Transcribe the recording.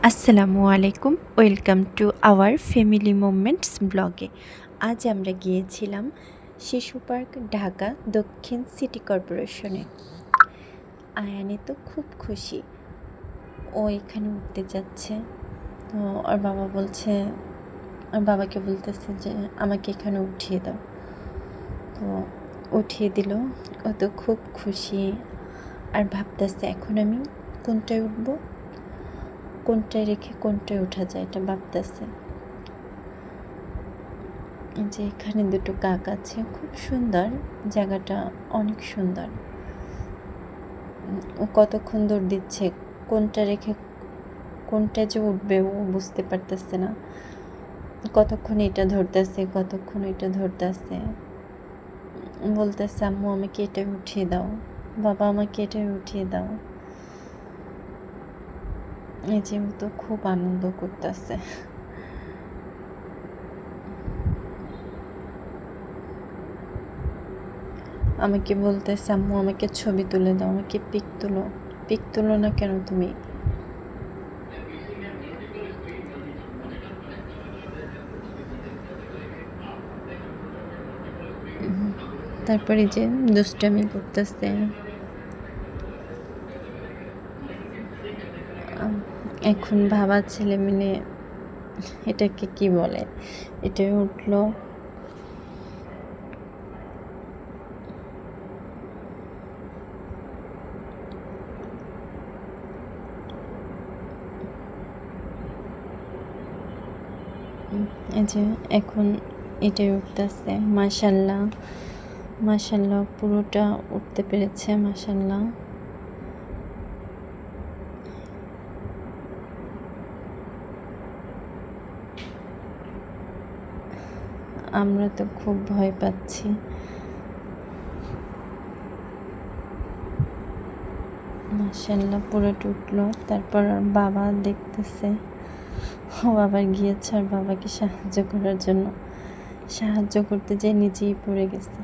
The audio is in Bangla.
আসসালামু আলাইকুম, welcome to our family moments ব্লগে। আজ আমরা গিয়েছিলাম শিশু পার্ক, ঢাকা দক্ষিণ সিটি কর্পোরেশনে। আয়ানি তো খুব খুশি, ও এখানে উঠতে যাচ্ছে। তো ওর বাবা বলছে, ওর বাবাকে বলতেছে যে আমাকে এখানে উঠিয়ে দাও। তো উঠিয়ে দিল। ও তো খুব খুশি আর ভাবতেছে এখন আমি কোনটায় উঠবো, কোনটায় রেখে কোনটায় ওঠা যায় এটা ভাবতেছে। যে এখানে দুটো কাক আছে, খুব সুন্দর জায়গাটা, অনেক সুন্দর। ও কতক্ষণ দৌড় দিচ্ছে, কোনটা রেখে কোনটা যে উঠবে ও বুঝতে পারতেছে না। কতক্ষণ এটা ধরতেছে, কতক্ষণ এটা ধরতেছে। বলতেছে আম্মু আমাকে এটা উঠিয়ে দাও, বাবা আমাকে এটা উঠিয়ে দাও। এই যে ও তো খুব আনন্দ করতেছে। আমাকে বলতেছে আম্মু আমাকে ছবি তুলে দাও, আমাকে পিক তুলো না কেন তুমি? তারপরে যে দুষ্টামি করতেছে। এখন বাবা ছেলে মিলে এটাকে কি বলে, এটা উঠলো। এই যে এখন এটাই উঠতেছে। মাশাল্লাহ মাশাল্লাহ, পুরোটা উঠতে পেরেছে মাশাল্লাহ। আমরা তো খুব ভয় পাচ্ছি। মাশাল্লাহ পুরোটা উঠলো। তারপর ওর বাবা দেখতেছে, ও আবার গিয়েছে আর বাবাকে সাহায্য করার জন্য, সাহায্য করতে যেয়ে নিজেই পড়ে গেছে।